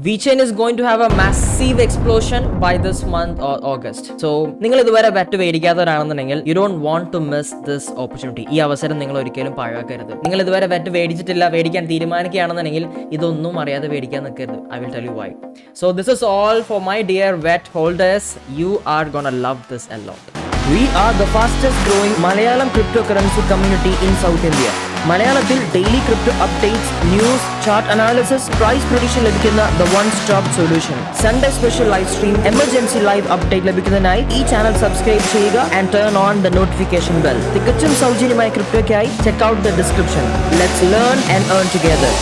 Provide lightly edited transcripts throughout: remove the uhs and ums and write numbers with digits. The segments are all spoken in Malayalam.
Vechain is going to have a massive explosion by this month or August. So, നിങ്ങൾ ഇതുവരെ wet മേടിക്കാത്തവരാണെന്നുണ്ടെങ്കിൽ you don't want to miss this opportunity. ഈ അവസരം നിങ്ങൾ ഒരിക്കലും പാഴാക്കരുത്. നിങ്ങൾ ഇതുവരെ വെറ്റ് മേടിച്ചിട്ടില്ല, മേടിക്കാൻ തീരുമാനിക്കുകയാണെന്നുണ്ടെങ്കിൽ ഇതൊന്നും അറിയാതെ മേടിക്കാൻ നിൽക്കരുത്. I will tell you why. So, this is all for my dear vet holders. You are gonna love this a lot. We are the fastest growing Malayalam cryptocurrency community in South India. മലയാളത്തിൽ daily crypto updates, news, chart analysis, price prediction ലഭിക്കുന്ന the one stop solution. Sunday special live stream, emergency live update ലഭിക്കുന്നതിനായി ഈ ചാനൽ സബ്സ്ക്രൈബ് ചെയ്യുക and turn on the notification bell. തികച്ചും സൗജന്യമായ ക്രിപ്റ്റോയ്ക്കായി check out the description. Let's learn and earn together.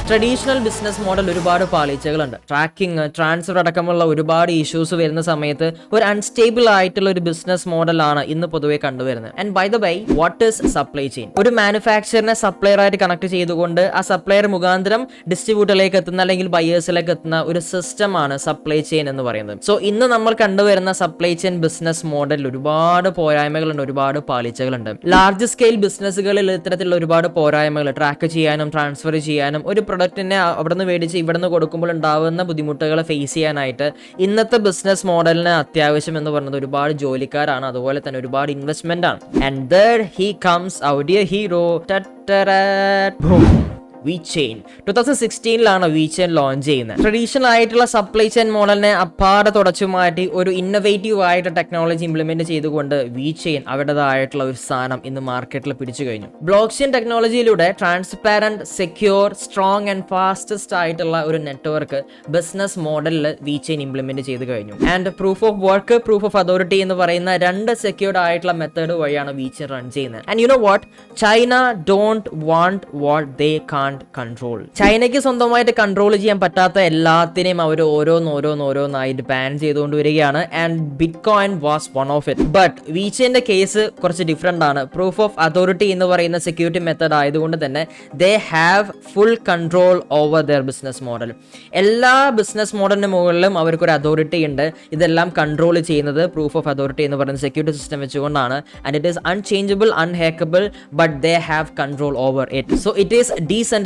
Traditional business model ഒരുപാട് പാളിച്ചകളുണ്ട്. ട്രാക്കിംഗ്, ട്രാൻസ്ഫർ അടക്കമുള്ള ഒരുപാട് ഇഷ്യൂസ് വരുന്ന സമയത്ത് ഒരു അൺസ്റ്റേബിൾ ആയിട്ടുള്ള ഒരു ബിസിനസ് മോഡലാണ് ഇന്ന് പൊതുവെ കണ്ടുവരുന്നത്. And by the way, what is supply chain? ഒരു മാനുഫാക്ചറിനെ സപ്ലയർ ആയിട്ട് കണക്ട് ചെയ്തുകൊണ്ട് ആ സപ്ലയർ മുഖാന്തരം ഡിസ്ട്രിബ്യൂട്ടറിലേക്ക് എത്തുന്ന അല്ലെങ്കിൽ ബയേഴ്സിലേക്ക് എത്തുന്ന ഒരു സിസ്റ്റമാണ് സപ്ലൈ ചെയിൻ എന്ന് പറയുന്നത്. സോ ഇന്ന് നമ്മൾ കണ്ടുവരുന്ന സപ്ലൈ ചെയിൻ ബിസിനസ് മോഡലിൽ ഒരുപാട് പോരായ്മകളുണ്ട്, ഒരുപാട് പാളിച്ചകളുണ്ട്. ലാർജ് സ്കെയിൽ ബിസിനസ്സുകളിൽ ഇത്തരത്തിലുള്ള ഒരുപാട് പോരായ്മകൾ ട്രാക്ക് ചെയ്യാനും ട്രാൻസ്ഫർ ചെയ്യാനും ഒരു പ്രൊഡക്റ്റിനെ അവിടെ നിന്ന് മേടിച്ച് ഇവിടെ നിന്ന് കൊടുക്കുമ്പോൾ ഉണ്ടാവുന്ന ബുദ്ധിമുട്ടുകളെ ഫേസ് ചെയ്യാനായിട്ട് ഇന്നത്തെ ബിസിനസ് മോഡലിന് അത്യാവശ്യം എന്ന് പറയുന്നത് ഒരുപാട് ജോലിക്കാരാണ്, അതുപോലെ തന്നെ ഒരുപാട് ഇൻവെസ്റ്റ്മെന്റ് ആണ്. And there he comes our dear hero. Vechain 2016 Vechain launch ചെയ്യുന്നത്. ട്രഡീഷണൽ ആയിട്ടുള്ള സപ്ലൈ ചെയിൻ മോഡലിനെ അപ്പാടെ തുടച്ചു മാറ്റി ഒരു ഇന്നോവേറ്റീവ് ആയിട്ട് ടെക്നോളജി ഇംപ്ലിമെന്റ് ചെയ്തുകൊണ്ട് Vechain അവരുടേതായിട്ടുള്ള ഒരു സ്ഥാനം ഇന്ന് മാർക്കറ്റിൽ പിടിച്ചു കഴിഞ്ഞു. ബ്ലോക്ചെയിൻ ടെക്നോളജിയിലൂടെ transparent, secure, strong and fastest ആയിട്ടുള്ള ഒരു നെറ്റ്വർക്ക് ബിസിനസ് മോഡലിൽ Vechain ഇംപ്ലിമെന്റ് ചെയ്ത് കഴിഞ്ഞു. And proof of work, proof of authority എന്ന് പറയുന്ന രണ്ട് സെക്യൂർഡ് ആയിട്ടുള്ള മെത്തേഡ് വഴിയാണ് Vechain റൺ ചെയ്യുന്നത്. And you know what, China don't want what they can't control. ചൈനയ്ക്ക് സ്വന്തമായിട്ട് കൺട്രോൾ ചെയ്യാൻ പറ്റാത്ത എല്ലാത്തിനെയും അവർ ഓരോന്നായിട്ട് ബാൻ ചെയ്തുകൊണ്ട് വരികയാണ്. And bitcoin was one of it. But Vechainന്റെ കേസ് കുറച്ച് ഡിഫറെന്റ് ആണ്. പ്രൂഫ് ഓഫ് അതോറിറ്റി എന്ന് പറയുന്ന സെക്യൂരിറ്റി മെത്തേഡ് ആയതുകൊണ്ട് തന്നെ they have full control over their business model. എല്ലാ ബിസിനസ് മോഡലിന് മുകളിലും അവർക്കൊരു അതോറിറ്റി ഉണ്ട്. ഇതെല്ലാം കൺട്രോൾ ചെയ്യുന്നത് പ്രൂഫ് ഓഫ് അതോറിറ്റി എന്ന് പറയുന്ന സെക്യൂരിറ്റി സിസ്റ്റം വെച്ചുകൊണ്ടാണ്. And it is unchangeable, unhackable, but they have control over it. So it is decentralized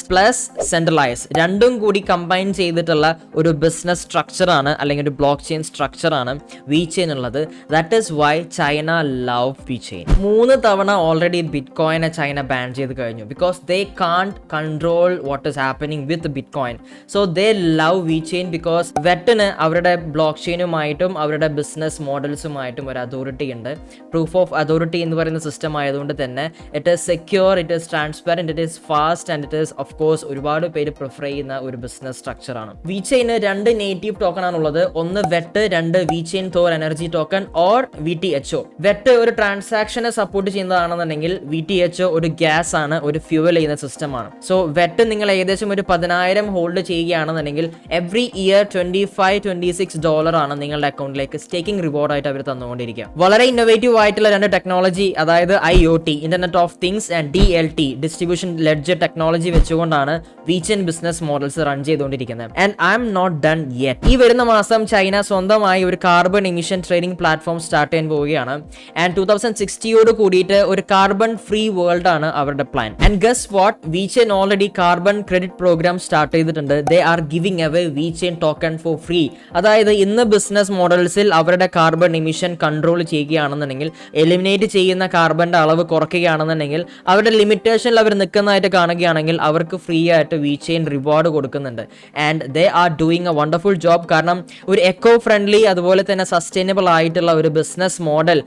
plus centralized, രണ്ടും കൂടി കമ്പൈൻ ചെയ്തിട്ടുള്ള ഒരു ബിസിനസ് സ്ട്രക്ചർ ആണ്, അല്ലെങ്കിൽ ഒരു ബ്ലോക്ക് ചെയിൻ സ്ട്രക്ചർ ആണ് Vechain ഉള്ളത്. That is why China love Vechain. 3 തവണ ഓൾറെഡി ബിറ്റ്കോയിനെ ചൈന ബാൻ ചെയ്ത് കഴിഞ്ഞു. Because they can't control what is happening with bitcoin. So they love Vechain because വെറ്റിന് അവരുടെ ബ്ലോക്ക് ചെയിനുമായിട്ടും അവരുടെ ബിസിനസ് മോഡൽസുമായിട്ടും ഒരു അതോറിറ്റി ഉണ്ട്. പ്രൂഫ് ഓഫ് അതോറിറ്റി എന്ന് പറയുന്ന സിസ്റ്റം ആയതുകൊണ്ട് തന്നെ it is secure, it is transparent, it is fast and it is of course ഒരുപാട് പേര് പ്രിഫർ ചെയ്യുന്ന ഒരു ബിസിനസ് സ്ട്രക്ചർ ആണ്. Vechain 2 നേറ്റീവ് ടോക്കൺ ആണുള്ളത്. ഒന്ന് VET, 2 Vechain Thor energy token or VTHO. VET ഒരു ട്രാൻസാക്ഷനെ സപ്പോർട്ട് ചെയ്യുന്നതാണെന്നുണ്ടെങ്കിൽ VTHO ഒരു ഗ്യാസ് ആണ്, ഒരു ഫ്യൂവൽ ചെയ്യുന്ന സിസ്റ്റം ആണ്. സോ വെറ്റ് നിങ്ങൾ ഏകദേശം ഒരു 10,000 ഹോൾഡ് ചെയ്യുകയാണെന്നുണ്ടെങ്കിൽ എവറി ഇയർ $25-26 ആണ് നിങ്ങളുടെ അക്കൗണ്ടിലേക്ക് സ്റ്റേക്കിംഗ് റിവാർഡ് ആയിട്ട് അവർ തന്നുകൊണ്ടിരിക്കുക. വളരെ ഇന്നോവേറ്റീവ് ആയിട്ടുള്ള 2 ടെക്നോളജി, അതായത് IoT, internet of things, and DLT, distribution ledger technology വെച്ചുകൊണ്ടാണ് Vechain ബിസിനസ് മോഡൽസ് റൺ ചെയ്തുകൊണ്ടിരിക്കുന്നത്. And I am not done yet. ഈ വരുന്ന മാസം ചൈന സ്വന്തമായി ഒരു carbon emission trading platform start ചെയ്യാൻ പോവുകയാണ്. ആൻഡ് 2060 കൂടിയിട്ട് ഒരു കാർബൺ ഫ്രീ വേൾഡ് ആണ് അവരുടെ plan. And guess what, Vechain already carbon credit program start ചെയ്തിട്ടുണ്ട്. They are giving away Vechain token for free. അതായത് ഇന്ന് ബിസിനസ് മോഡൽസിൽ അവരുടെ കാർബൺ എമിഷൻ കൺട്രോൾ ചെയ്യുകയാണെന്നുണ്ടെങ്കിൽ, എലിമിനേറ്റ് ചെയ്യുന്ന കാർബണിന്റെ അളവ് കുറയ്ക്കുകയാണെന്നുണ്ടെങ്കിൽ, അവരുടെ ലിമിറ്റേഷനിൽ അവർ നിൽക്കുന്നതായിട്ട് കാണുകയാണെങ്കിൽ അവർക്ക് ഫ്രീ ആയിട്ട് Vechain റിവാർഡ് കൊടുക്കുന്നുണ്ട്. And they are doing A wonderful job. കാരണം ഒരു എക്കോ ഫ്രണ്ട്ലി അതുപോലെ തന്നെ സസ്റ്റൈനബിൾ ആയിട്ടുള്ള ഒരു ബിസിനസ് മോഡൽ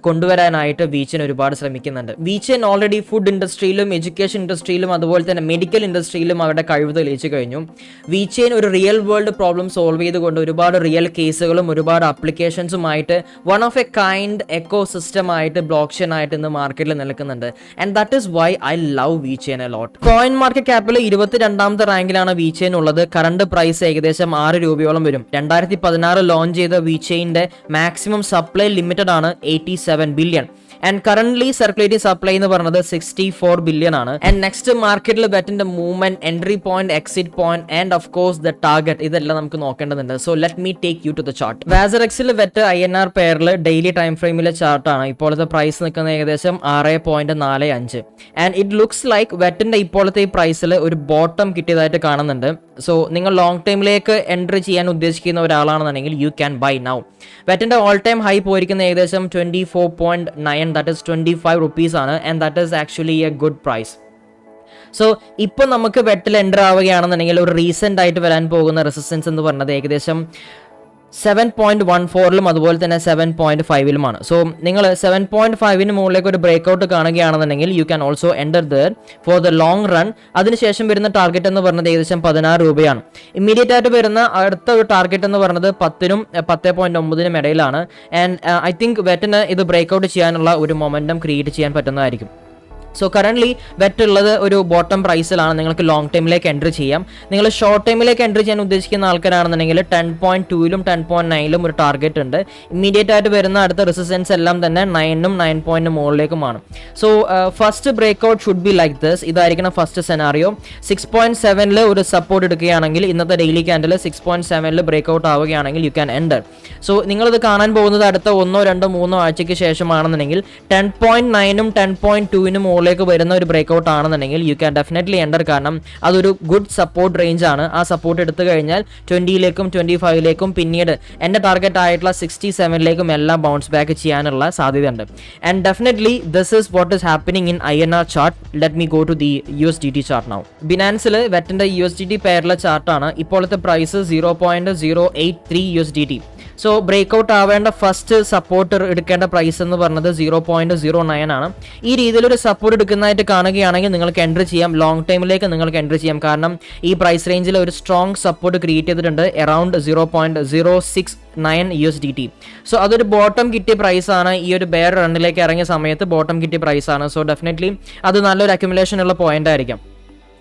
കൊണ്ടുവരാനായിട്ട് Vechain ഒരുപാട് ശ്രമിക്കുന്നുണ്ട്. Vechain ഓൾറെഡി ഫുഡ് ഇൻഡസ്ട്രിയിലും എഡ്യൂക്കേഷൻ ഇൻഡസ്ട്രിയിലും അതുപോലെ തന്നെ മെഡിക്കൽ ഇൻഡസ്ട്രിയിലും അവരുടെ കഴിവ് തെളിയിച്ചു കഴിഞ്ഞു. Vechain ഒരു റിയൽ വേൾഡ് പ്രോബ്ലം സോൾവ് ചെയ്തുകൊണ്ട് ഒരുപാട് റിയൽ കേസുകളും ഒരുപാട് ആപ്ലിക്കേഷൻസുമായിട്ട് one of a kind ecosystem ആയിട്ട് ബ്ലോക്ക് ചെയിൻ ആയിട്ട് ഇന്ന് മാർക്കറ്റിൽ നിൽക്കുന്നുണ്ട്. And that is why I love Vechain a lot. Coin market ക്യാപ്പിൽ 22ാമത്തെ റാങ്കിലാണ് Vechain ഉള്ളത്. കറണ്ട് പ്രൈസ് ഏകദേശം 6 രൂപയോളം വരും. 2016 ലോഞ്ച് ചെയ്ത Vechainന്റെ മാക്സിമം സപ്ലൈ ലിമിറ്റഡ് ആണ് 87 billion. And current circulating supply എന്ന് പറയുന്നത് 64 ബില്യൺ ആണ്. ആൻഡ് നെക്സ്റ്റ് മാർക്കറ്റിൽ വെറ്റിന്റെ movement, entry point, exit point and of course the target, ഇതെല്ലാം നമുക്ക് നോക്കേണ്ടതുണ്ട്. So let me take you to the chart. വാസറെക്സിൽ വെറ്റ് INR പെയറിൽ ഡെയിലി ടൈം ഫ്രെയിമിലെ ചാർട്ടാണ്. ഇപ്പോഴത്തെ പ്രൈസ് നിൽക്കുന്നത് ഏകദേശം 6.45 ആൻഡ് ഇറ്റ് ലുക്സ് ലൈക്ക് വെറ്റിന്റെ ഇപ്പോഴത്തെ ഈ പ്രൈസിൽ ഒരു ബോട്ടം കിട്ടിയതായിട്ട് കാണുന്നുണ്ട്. സോ നിങ്ങൾ ലോങ് ടൈമിലേക്ക് എൻട്രി ചെയ്യാൻ ഉദ്ദേശിക്കുന്ന ഒരാളാണെന്നുണ്ടെങ്കിൽ യു ക്യാൻ ബൈ നൗ. വെറ്റിന്റെ ഓൾ ടൈം ഹൈ പോയിരിക്കുന്ന ഏകദേശം 24.9, ദാറ്റ് ഇസ് 25 rupees ആണ്. And that is actually a good price. So ഇപ്പോൾ നമുക്ക് വെറ്റിൽ എൻ്റർ ആവുകയാണെന്നുണ്ടെങ്കിൽ ഒരു റീസെൻ്റ് ആയിട്ട് വരാൻ പോകുന്ന റെസിസ്റ്റൻസ് എന്ന് പറഞ്ഞത് ഏകദേശം 7.14 അതുപോലെ തന്നെ 7.5 സോ നിങ്ങൾ 7.5 മുകളിലേക്ക് ഒരു ബ്രേക്ക്ഔട്ട് കാണുകയാണെന്നുണ്ടെങ്കിൽ you can also enter there for the long run. അതിനുശേഷം വരുന്ന ടാർഗറ്റ് എന്ന് പറഞ്ഞത് ഏകദേശം 16 രൂപയാണ്. ഇമ്മീഡിയറ്റ് ആയിട്ട് വരുന്ന അടുത്ത ഒരു ടാർഗറ്റ് എന്ന് പറയുന്നത് 10നും 10.9നും ഇടയിലാണ്. ആൻഡ് ഐ തിങ്ക് വെറ്റിന് ഇത് ബ്രേക്ക്ഔട്ട് ചെയ്യാനുള്ള ഒരു മൊമെന്റം ക്രിയേറ്റ് ചെയ്യാൻ പറ്റുന്നതായിരിക്കും. സോ കറന്റ് വെറ്റ് ഉള്ളത് ഒരു ബോട്ടം പ്രൈസിലാണ്. നിങ്ങൾക്ക് ലോങ് ടൈമിലേക്ക് എൻട്രി ചെയ്യാം. നിങ്ങൾ ഷോർട്ട് ടൈമിലേക്ക് എൻട്രി ചെയ്യാൻ ഉദ്ദേശിക്കുന്ന ആൾക്കാരാണെന്നുണ്ടെങ്കിൽ 10.2ലും 10.9ലും ഒരു ടാർഗറ്റ് ഉണ്ട്. ഇമ്മീഡിയറ്റ് ആയിട്ട് വരുന്ന അടുത്ത റെസിസ്റ്റൻസ് എല്ലാം തന്നെ 9നും 9 മുകളിലേക്കുമാണ്. So first breakout should be like this. ഇതായിരിക്കണം ഫസ്റ്റ് സെനാറിയോ. 6.7ൽ ഒരു സപ്പോർട്ട് എടുക്കുകയാണെങ്കിൽ ഇന്നത്തെ ഡെയിലി ക്യാൻഡിൽ 6.7ൽ ബ്രേക്ക്ഔട്ട് ആവുകയാണെങ്കിൽ യു ക്യാൻ എൻറ്റർ. സോ നിങ്ങളിത് കാണാൻ പോകുന്നത് അടുത്ത 1, 2, 3 ആഴ്ചയ്ക്ക് ശേഷമാണെന്നുണ്ടെങ്കിൽ 10.9നും 10.2നും ലേക്ക് വരുന്ന ഒരു ബ്രേക്ക്ഔട്ട് ആണെന്നുണ്ടെങ്കിൽ യു ക്യാൻ ഡെഫിനറ്റ്ലി എൻറ്റർ. കാരണം അതൊരു ഗുഡ് സപ്പോർട്ട് റേഞ്ച് ആണ്. ആ സപ്പോർട്ട് എടുത്തു കഴിഞ്ഞാൽ 20ലേക്കും 25ലേക്കും പിന്നീട് എൻ്റെ ടാർഗറ്റ് ആയിട്ടുള്ള 67ലേക്കും എല്ലാം ബൗൺസ് ബാക്ക് ചെയ്യാനുള്ള സാധ്യതയുണ്ട്. And definitely this is what is happening in INR chart. Let me go to the USDT chart now. ബിനാൻസിൽ വെറ്റിന്റെ USDT പെയറിലെ ചാർട്ടാണ്. ഇപ്പോഴത്തെ പ്രൈസ് 0.083 USDT. സോ ബ്രേക്ക്ഔട്ട് ആവേണ്ട ഫസ്റ്റ് സപ്പോർട്ട് എടുക്കേണ്ട പ്രൈസ് എന്ന് പറഞ്ഞത് 0.09 ആണ്. ഈ രീതിയിലൊരു സപ്പോർട്ട് എടുക്കുന്നതായിട്ട് കാണുകയാണെങ്കിൽ നിങ്ങൾക്ക് എൻട്രി ചെയ്യാം. ലോങ് ടൈമിലേക്ക് നിങ്ങൾക്ക് എൻട്രി ചെയ്യാം. കാരണം ഈ പ്രൈസ് റേഞ്ചിൽ ഒരു സ്ട്രോങ് സപ്പോർട്ട് ക്രിയേറ്റ് ചെയ്തിട്ടുണ്ട് അറൌണ്ട് 0.069 USDT. സോ അതൊരു ബോട്ടം കിട്ടിയ പ്രൈസ് ആണ്. ഈ ഒരു ബെയർ റണ്ണിലേക്ക് ഇറങ്ങിയ സമയത്ത് ബോട്ടം കിട്ടിയ പ്രൈസ് ആണ്. സോ ഡെഫിനറ്റ്ലി അത് നല്ലൊരു അക്യുമുലേഷൻ ഉള്ള പോയിന്റ് ആയിരിക്കാം.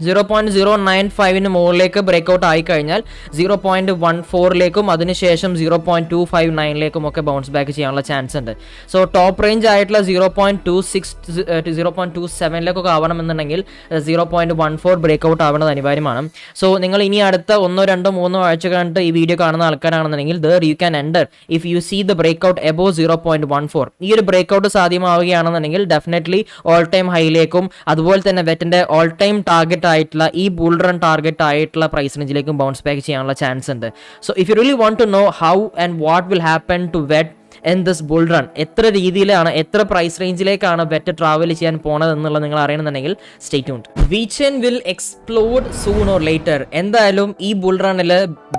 0.095 മുകളിലേക്ക് ബ്രേക്ക്ഔട്ട് ആയി കഴിഞ്ഞാൽ 0.14ലേക്കും അതിനുശേഷം 0.259ലേക്കും ഒക്കെ ബൗൺസ് ബാക്ക് ചെയ്യാനുള്ള ചാൻസ് ഉണ്ട്. സോ ടോപ്പ് റേഞ്ച് ആയിട്ടുള്ള 0.27ലേക്കൊക്കെ ആവണമെന്നുണ്ടെങ്കിൽ 0.14 ബ്രേക്ക്ഔട്ട് ആവേണ്ടത് അനിവാര്യമാണ്. സോ നിങ്ങൾ ഇനി അടുത്ത 1, 2, 3 ആഴ്ച കണ്ടിട്ട് ഈ വീഡിയോ കാണുന്ന ആൾക്കാരാണെന്നുണ്ടെങ്കിൽ there you can enter if you see the breakout above 0.14. ഈ ഒരു ബ്രേക്ക്ഔട്ട് സാധ്യമാവുകയാണെന്നുണ്ടെങ്കിൽ ഡെഫിനറ്റ്ലി ഓൾ ടൈം ഹൈയിലേക്കും അതുപോലെ തന്നെ വെറ്റിന്റെ ഓൾ ടൈം ടാർഗറ്റ് ആയിട്ടുള്ള ഈ ബുൾ റൺ ടാർഗറ്റ് ആയിട്ടുള്ള പ്രൈസ് റേഞ്ചിലേക്കും ബൗൺസ് ബാക്ക് ചെയ്യാനുള്ള ചാൻസ് ഉണ്ട്. So if you really want to know how and what will happen to VET in this bull run, എത്ര രീതിയിലാണ് എത്ര പ്രൈസ് റേഞ്ചിലേക്കാണ് വെറ്റ് ട്രാവൽ ചെയ്യാൻ പോണത് എന്നുള്ളത് നിങ്ങൾ അറിയണമെന്നുണ്ടെങ്കിൽ stay tuned. VTHO will explode soon or later. എന്തായാലും ഈ ബുൾ റണ്ണിൽ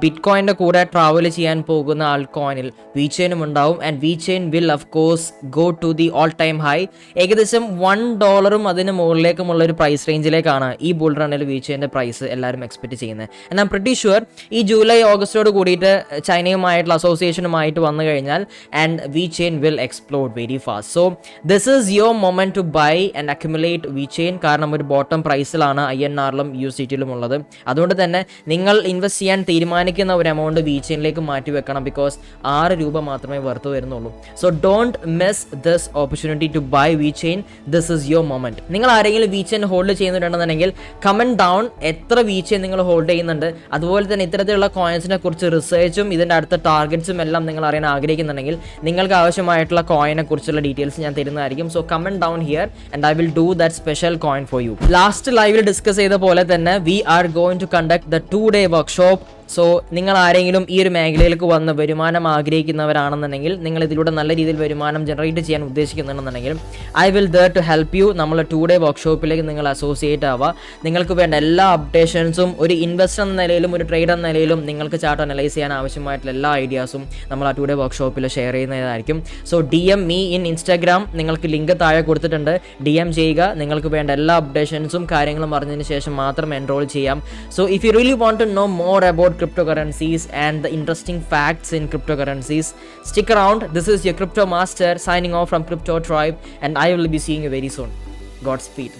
ബിറ്റ്കോയിന്റെ കൂടെ ട്രാവൽ ചെയ്യാൻ പോകുന്ന ആൾക്കോയിനിൽ VTHO ഉണ്ടാവും. And VTHO will of course go to the all time high. ഏകദേശം $1 അതിന് മുകളിലേക്കുമുള്ള ഒരു പ്രൈസ് റേഞ്ചിലേക്കാണ് ഈ ബുൾ റണ്ണിൽ VTHOന്റെ പ്രൈസ് എല്ലാവരും എക്സ്പെക്ട് ചെയ്യുന്നത്. And I M pretty sure ഈ ജൂലൈ ഓഗസ്റ്റോട് കൂടിയിട്ട് ചൈനയുമായിട്ടുള്ള അസോസിയേഷനുമായിട്ട് വന്നു കഴിഞ്ഞാൽ and VTHO will explode very fast. So this is your moment to buy and accumulate VTHO. കാരണം ഒരു ബോട്ടം പ്രൈസിലാണ് INRലും USDTയിലും ഉള്ളത്. അതുകൊണ്ട് തന്നെ നിങ്ങൾ ഇൻവെസ്റ്റ് ചെയ്യാൻ തീരുമാനിക്കുന്ന ഒരു എമൗണ്ട് VTHOയിലേക്ക് മാറ്റി വെക്കണം. ബിക്കോസ് 6 രൂപ മാത്രമേ വർത്ത് വരുന്നുള്ളൂ. So don't miss this opportunity to buy VTHO. This is your moment. നിങ്ങൾ ആരെങ്കിലും VTHO ഹോൾഡ് ചെയ്യുന്നുണ്ടെന്നുണ്ടെങ്കിൽ കമന്റ് ഡൗൺ എത്ര VTHO നിങ്ങൾ ഹോൾഡ് ചെയ്യുന്നുണ്ട്. അതുപോലെ തന്നെ ഇത്തരത്തിലുള്ള കോയിൻസിനെ കുറിച്ച് റിസർച്ചും ഇതിന്റെ അടുത്ത ടാർഗറ്റ്സും എല്ലാം നിങ്ങൾ അറിയാൻ ആഗ്രഹിക്കുന്നുണ്ടെങ്കിൽ നിങ്ങൾക്ക് ആവശ്യമായിട്ടുള്ള കോയിനെ കുറിച്ചുള്ള ഡീറ്റെയിൽസ് ഞാൻ തരുന്നതായിരിക്കും. So comment down here and I will do that special coin for you. Last ലൈവിൽ ഡിസ്കസ് ചെയ്ത പോലെ തന്നെ we are going to conduct the 2-day workshop. So നിങ്ങൾ ആരെങ്കിലും ഈ ഒരു മേഖലയിലേക്ക് വന്ന് വരുമാനം ആഗ്രഹിക്കുന്നവരാണെന്നുണ്ടെങ്കിൽ, നിങ്ങൾ ഇതിലൂടെ നല്ല രീതിയിൽ വരുമാനം ജനറേറ്റ് ചെയ്യാൻ ഉദ്ദേശിക്കുന്നുണ്ടെന്നുണ്ടെങ്കിൽ I will there to help you. നമ്മൾ 2-day വർക്ക്ഷോപ്പിലേക്ക് നിങ്ങൾ അസോസിയേറ്റ് ആവുക. നിങ്ങൾക്ക് വേണ്ട എല്ലാ അപ്ഡേഷൻസും ഒരു ഇൻവെസ്റ്റർ എന്ന നിലയിലും ഒരു ട്രേഡർ എന്ന നിലയിലും നിങ്ങൾക്ക് ചാർട്ട് അനലൈസ് ചെയ്യാൻ ആവശ്യമായിട്ടുള്ള എല്ലാ ഐഡിയാസും നമ്മൾ ആ 2-day വർക്ക്ഷോപ്പിൽ ഷെയർ ചെയ്യുന്നതായിരിക്കും. So DM me in Instagram. നിങ്ങൾക്ക് ലിങ്ക് താഴെ കൊടുത്തിട്ടുണ്ട്. DM ചെയ്യുക. നിങ്ങൾക്ക് വേണ്ട എല്ലാ അപ്ഡേഷൻസും കാര്യങ്ങളും അറിഞ്ഞതിന് ശേഷം മാത്രം എൻറോൾ ചെയ്യാം. So if you really want to know more about cryptocurrencies and the interesting facts in cryptocurrencies, stick around. This is your crypto master signing off from crypto tribe, and I will be seeing you very soon. Godspeed.